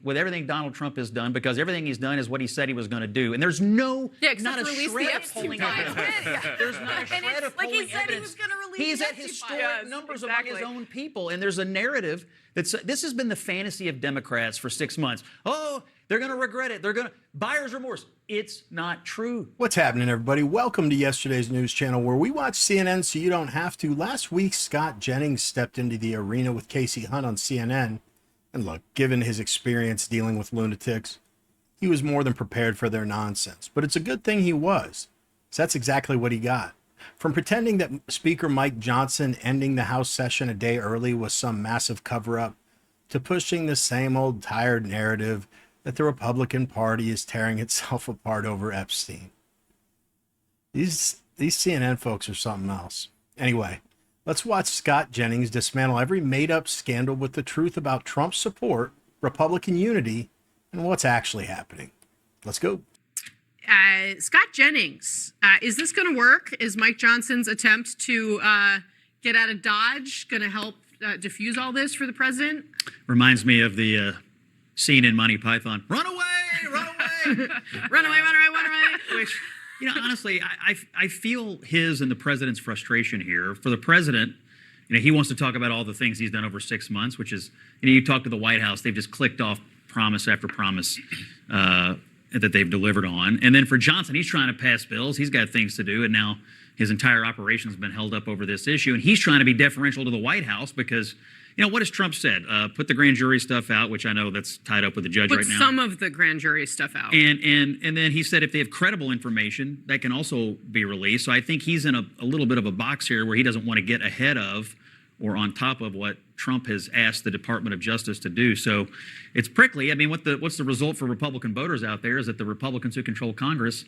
with everything Donald Trump has done, because everything he's done is what he said he was going to do. And there's not a shred of polling evidence. There's not a shred of polling evidence. He's at historic numbers among his own people. And there's a narrative that's, this has been the fantasy of Democrats for 6 months. Oh, they're going to regret it. They're going to, buyer's remorse. It's not true. What's happening, everybody? Welcome to yesterday's news channel, where we watch CNN so you don't have to. Last week, Scott Jennings stepped into the arena with Casey Hunt on CNN. And look, given his experience dealing with lunatics, he was more than prepared for their nonsense. But it's a good thing he was, so that's exactly what he got. From pretending that Speaker Mike Johnson ending the House session a day early was some massive cover-up, to pushing the same old tired narrative that the Republican Party is tearing itself apart over Epstein. These CNN folks are something else. Anyway, let's watch Scott Jennings dismantle every made-up scandal with the truth about Trump's support, Republican unity, and what's actually happening. Let's go. Scott Jennings, is this going to work? Is Mike Johnson's attempt to get out of Dodge going to help diffuse all this for the president? Reminds me of the scene in Monty Python. Run away, run away. Run away, run away, run away. Which, you know, honestly, I feel his and the president's frustration here. For the president, you know, he wants to talk about all the things he's done over 6 months, which is, you know, you talk to the White House, they've just clicked off promise after promise that they've delivered on. And then for Johnson, he's trying to pass bills. He's got things to do, and now his entire operation's been held up over this issue. And he's trying to be deferential to the White House because, you know, what has Trump said? Put the grand jury stuff out, which I know that's tied up with the judge right now. Put some of the grand jury stuff out. And then he said if they have credible information, that can also be released. So I think he's in a little bit of a box here where he doesn't want to get ahead of or on top of what Trump has asked the Department of Justice to do. So it's prickly. I mean, what's the result for Republican voters out there is that the Republicans who control Congress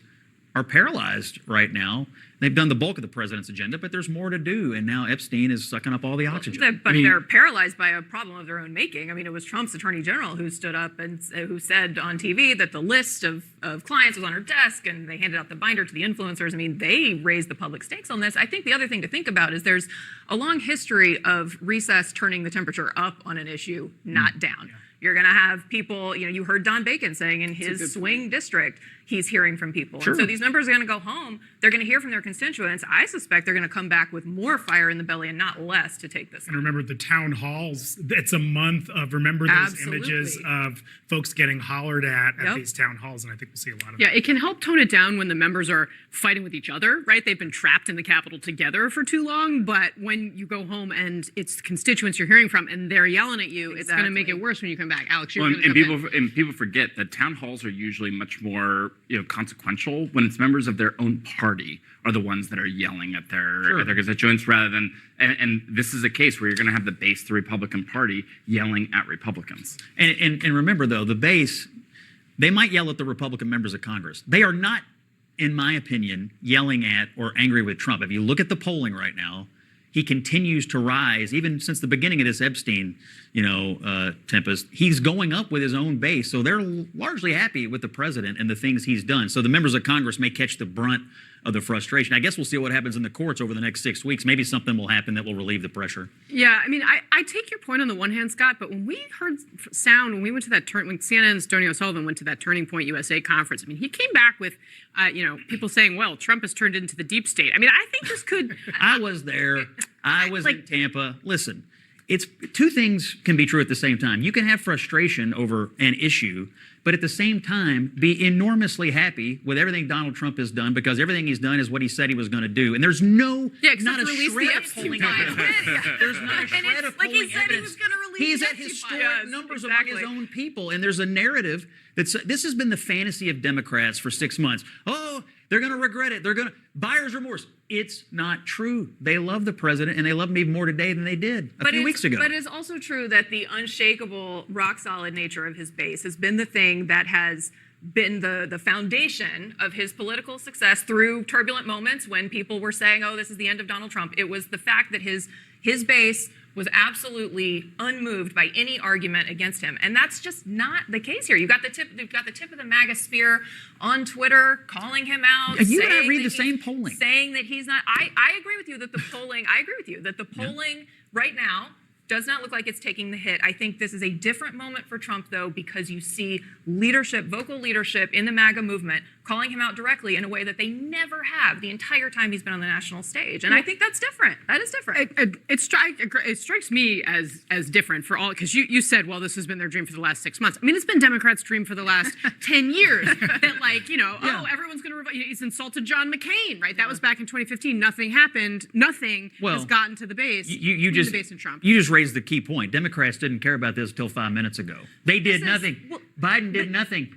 are paralyzed right now. They've done the bulk of the president's agenda, but there's more to do. And now Epstein is sucking up all the oxygen. But they're paralyzed by a problem of their own making. I mean, it was Trump's attorney general who stood up and who said on TV that the list of clients was on her desk and they handed out the binder to the influencers. I mean, they raised the public stakes on this. I think the other thing to think about is there's a long history of recess turning the temperature up on an issue, not down. Yeah. You're going to have people, you know, you heard Don Bacon saying in his swing district, he's hearing from people. Sure. And so these members are going to go home. They're going to hear from their constituents. I suspect they're going to come back with more fire in the belly and not less to take this. And remember the town halls. It's a month of, remember those images of folks getting hollered at these town halls. And I think we'll see a lot of that. It can help tone it down when the members are fighting with each other, right? They've been trapped in the Capitol together for too long. But when you go home and it's constituents you're hearing from and they're yelling at you, it's going to make it worse when you come back. Alex, you're and people forget that town halls are usually much more, you know, consequential when it's members of their own party are the ones that are yelling at their constituents rather than, and this is a case where you're going to have the base, the Republican Party, yelling at Republicans. And remember, though, the base, they might yell at the Republican members of Congress. They are not, in my opinion, yelling at or angry with Trump. If you look at the polling right now, he continues to rise, even since the beginning of this Epstein, tempest. He's going up with his own base, so they're largely happy with the president and the things he's done. So the members of Congress may catch the brunt of the frustration. I guess we'll see what happens in the courts over the next 6 weeks. Maybe something will happen that will relieve the pressure. Yeah, I mean, I take your point on the one hand, Scott, but when we heard sound, when we went to that when CNN's Tony O'Sullivan went to that Turning Point USA conference, I mean, he came back with, people saying, well, Trump has turned into the deep state. I mean, I think this could... I was there. I was in Tampa. Listen, it's two things can be true at the same time. You can have frustration over an issue, but at the same time, be enormously happy with everything Donald Trump has done because everything he's done is what he said he was going to do. And there's not a shred of polling evidence. There's not a shred of polling evidence. He's at historic numbers among his own people. And there's a narrative that's, this has been the fantasy of Democrats for 6 months. Oh, they're going to regret it. They're going to, buyer's remorse. It's not true. They love the president, and they love him even more today than they did a few weeks ago. But it's also true that the unshakable, rock-solid nature of his base has been the thing that has been the foundation of his political success through turbulent moments when people were saying, oh, this is the end of Donald Trump. It was the fact that his base was absolutely unmoved by any argument against him. And that's just not the case here. You've got the tip of the MAGA spear on Twitter calling him out. And you and I read the same polling. Saying that he's not, I agree with you that the polling, right now Does not look like it's taking the hit. I think this is a different moment for Trump, though, because you see leadership, vocal leadership in the MAGA movement calling him out directly in a way that they never have the entire time he's been on the national stage. And I think that's different. That is different. It strikes me as different for all, because you said, well, this has been their dream for the last 6 months. I mean, it's been Democrats' dream for the last 10 years that, like, oh, everyone's going to, he's insulted John McCain, right? That was back in 2015. Nothing happened. Nothing has gotten to the base. You just the base in Trump. You just raised the key point. Democrats didn't care about this until 5 minutes ago. They did nothing. Biden did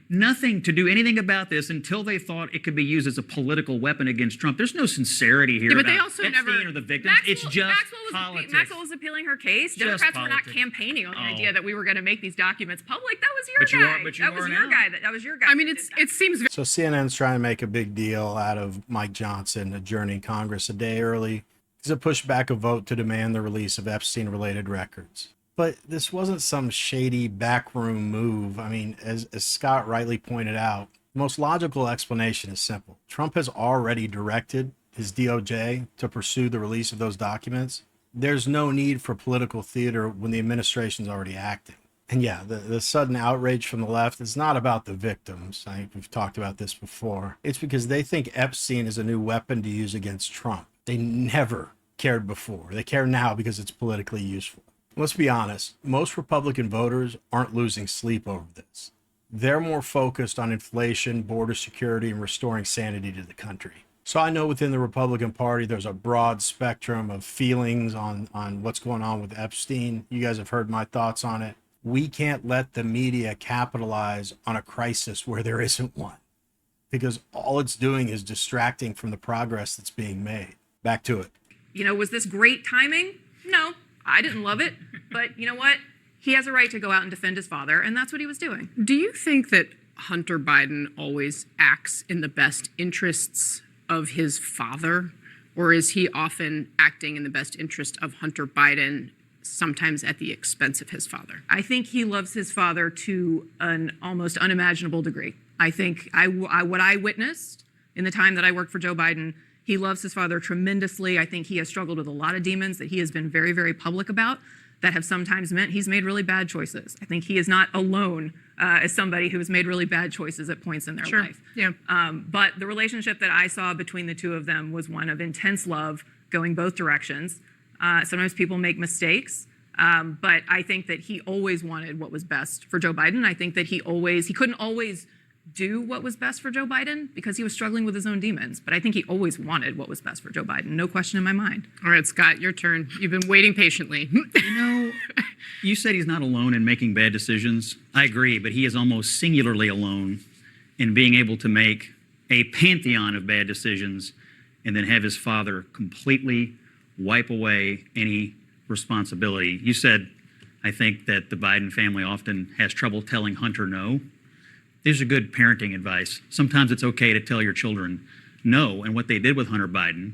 nothing to do anything about this until they thought it could be used as a political weapon against Trump. There's no sincerity here. Yeah, but about they also Epstein never. or the victims. It's just politics. Maxwell was appealing her case. Just Democrats were not politics. campaigning on the Oh. idea that we were going to make these documents public. That was your But you guy. are- but you that was are your now. guy. That was your guy. I mean, that did that. it seems very So CNN's trying to make a big deal out of Mike Johnson adjourning Congress a day early because it pushed back a vote to demand the release of Epstein-related records. But this wasn't some shady backroom move. I mean, as Scott rightly pointed out, the most logical explanation is simple. Trump has already directed his DOJ to pursue the release of those documents. There's no need for political theater when the administration's already acting. And yeah, the sudden outrage from the left is not about the victims. We've talked about this before. It's because they think Epstein is a new weapon to use against Trump. They never cared before. They care now because it's politically useful. Let's be honest, most Republican voters aren't losing sleep over this. They're more focused on inflation, border security, and restoring sanity to the country. So I know within the Republican Party, there's a broad spectrum of feelings on what's going on with Epstein. You guys have heard my thoughts on it. We can't let the media capitalize on a crisis where there isn't one, because all it's doing is distracting from the progress that's being made. Back to it. Was this great timing? No, I didn't love it. But you know what? He has a right to go out and defend his father, and that's what he was doing. Do you think that Hunter Biden always acts in the best interests of his father, or is he often acting in the best interest of Hunter Biden, sometimes at the expense of his father? I think he loves his father to an almost unimaginable degree. I think what I witnessed in the time that I worked for Joe Biden, he loves his father tremendously. I think he has struggled with a lot of demons that he has been very, very public about that have sometimes meant he's made really bad choices. I think he is not alone as somebody who has made really bad choices at points in their life. Yeah. But the relationship that I saw between the two of them was one of intense love going both directions. Sometimes people make mistakes, but I think that he always wanted what was best for Joe Biden. I think that he couldn't always do what was best for Joe Biden because he was struggling with his own demons. But I think he always wanted what was best for Joe Biden. No question in my mind. All right, Scott, your turn. You've been waiting patiently. You said he's not alone in making bad decisions. I agree, but he is almost singularly alone in being able to make a pantheon of bad decisions and then have his father completely wipe away any responsibility. You said, I think that the Biden family often has trouble telling Hunter no. These are good parenting advice. Sometimes it's okay to tell your children no. And what they did with Hunter Biden,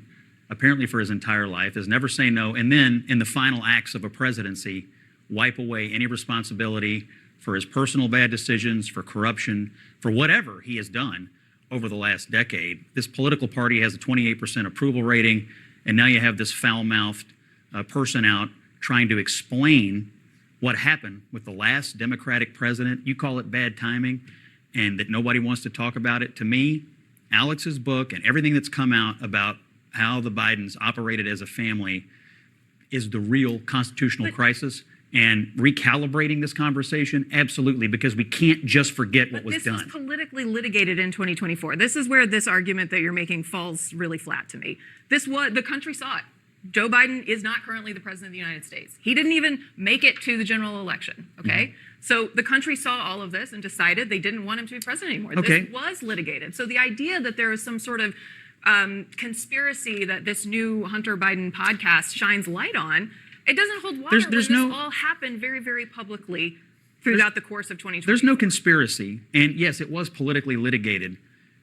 apparently for his entire life, is never say no. And then in the final acts of a presidency, wipe away any responsibility for his personal bad decisions, for corruption, for whatever he has done over the last decade. This political party has a 28% approval rating, and now you have this foul-mouthed person out trying to explain what happened with the last Democratic president. You call it bad timing, and that nobody wants to talk about it. To me, Alex's book and everything that's come out about how the Bidens operated as a family is the real constitutional crisis. And recalibrating this conversation, absolutely, because we can't just forget what was done. This was politically litigated in 2024. This is where this argument that you're making falls really flat to me. The country saw it. Joe Biden is not currently the president of the United States. He didn't even make it to the general election, okay? Mm-hmm. So the country saw all of this and decided they didn't want him to be president anymore. Okay. This was litigated. So the idea that there is some sort of conspiracy that this new Hunter Biden podcast shines light on, it doesn't hold water when this all happened very, very publicly throughout the course of 2020. There's no conspiracy. And yes, it was politically litigated,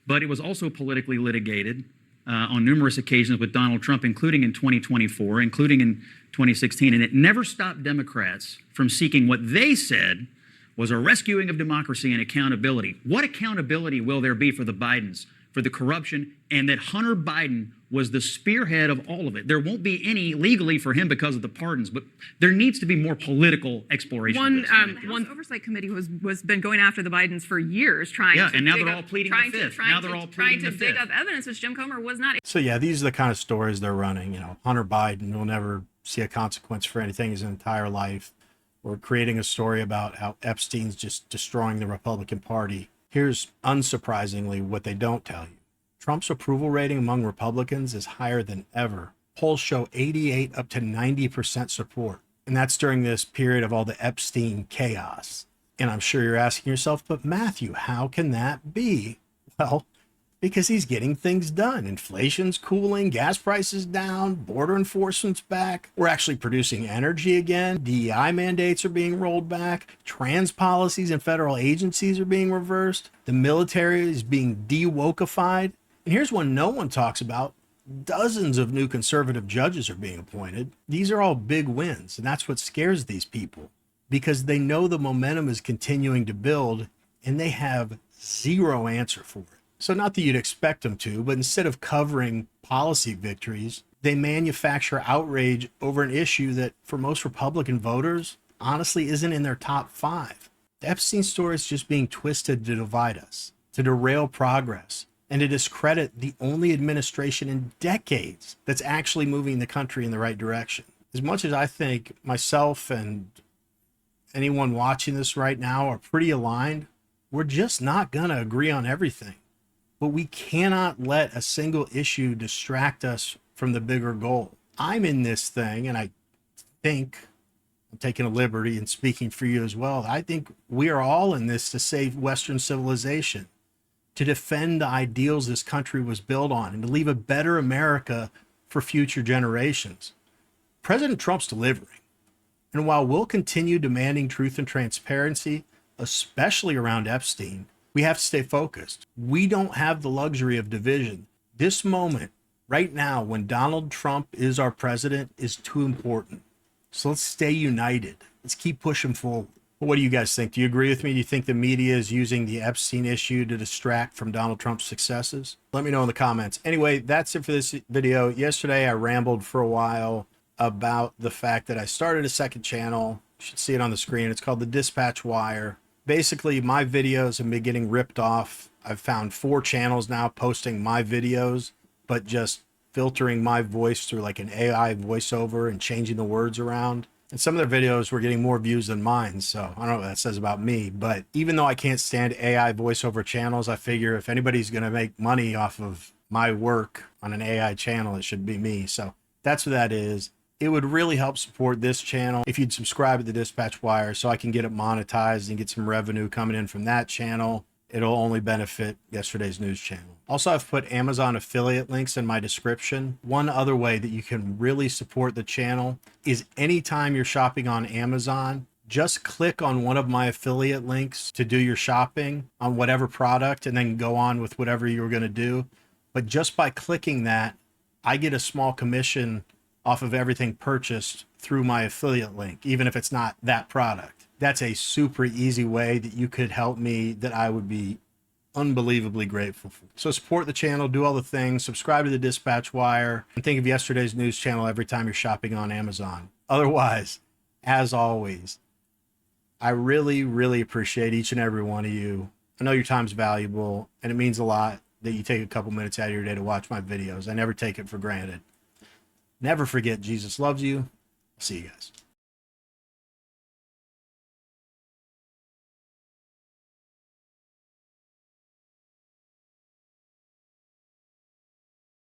but it was also politically litigated on numerous occasions with Donald Trump, including in 2024, including in 2016. And it never stopped Democrats from seeking what they said was a rescuing of democracy and accountability. What accountability will there be for the Bidens, for the corruption, and that Hunter Biden was the spearhead of all of it. There won't be any legally for him because of the pardons, but there needs to be more political exploration. One, of this. The House Oversight Committee was been going after the Bidens for years, trying Yeah, to and now dig they're up- all pleading trying the to- fifth. trying Now to- they're all trying pleading to the dig fifth. up evidence, which Jim Comer was not. So yeah, these are the kind of stories they're running. You know, Hunter Biden will never see a consequence for anything his entire life. We're creating a story about how Epstein's just destroying the Republican Party. Here's unsurprisingly what they don't tell you. Trump's approval rating among Republicans is higher than ever. Polls show 88 up to 90% support. And that's during this period of all the Epstein chaos. And I'm sure you're asking yourself, but Matthew, how can that be? Well, because he's getting things done. Inflation's cooling, gas prices down, border enforcement's back. We're actually producing energy again. DEI mandates are being rolled back. Trans policies and federal agencies are being reversed. The military is being de-wokeified. And here's one no one talks about. Dozens of new conservative judges are being appointed. These are all big wins, and that's what scares these people because they know the momentum is continuing to build and they have zero answer for it. So not that you'd expect them to, but instead of covering policy victories, they manufacture outrage over an issue that for most Republican voters, honestly isn't in their top 5. The Epstein story is just being twisted to divide us, to derail progress, and to discredit the only administration in decades that's actually moving the country in the right direction. As much as I think myself and anyone watching this right now are pretty aligned, we're just not going to agree on everything. But we cannot let a single issue distract us from the bigger goal. I'm in this thing, and I think I'm taking a liberty and speaking for you as well. I think we are all in this to save Western civilization, to defend the ideals this country was built on, and to leave a better America for future generations. President Trump's delivering. And while we'll continue demanding truth and transparency, especially around Epstein, we have to stay focused. We don't have the luxury of division. This moment, right now, when Donald Trump is our president, is too important. So let's stay united. Let's keep pushing forward. What do you guys think? Do you agree with me? Do you think the media is using the Epstein issue to distract from Donald Trump's successes? Let me know in the comments. Anyway, that's it for this video. Yesterday, I rambled for a while about the fact that I started a second channel. You should see it on the screen. It's called The Dispatch Wire. Basically, my videos have been getting ripped off. I've found 4 channels now posting my videos, but just filtering my voice through like an AI voiceover and changing the words around. And some of their videos were getting more views than mine. So I don't know what that says about me, but even though I can't stand AI voiceover channels, I figure if anybody's going to make money off of my work on an AI channel, it should be me. So that's what that is. It would really help support this channel if you'd subscribe to the Dispatch Wire so I can get it monetized and get some revenue coming in from that channel. It'll only benefit yesterday's news channel. Also, I've put Amazon affiliate links in my description. One other way that you can really support the channel is anytime you're shopping on Amazon, just click on one of my affiliate links to do your shopping on whatever product and then go on with whatever you're going to do. But just by clicking that, I get a small commission off of everything purchased through my affiliate link, even if it's not that product. That's a super easy way that you could help me that I would be unbelievably grateful for. So support the channel, do all the things, subscribe to the Dispatch Wire, and think of yesterday's news channel every time you're shopping on Amazon. Otherwise, as always, I really, really appreciate each and every one of you. I know your time's valuable, and it means a lot that you take a couple minutes out of your day to watch my videos. I never take it for granted. Never forget Jesus loves you. See you guys.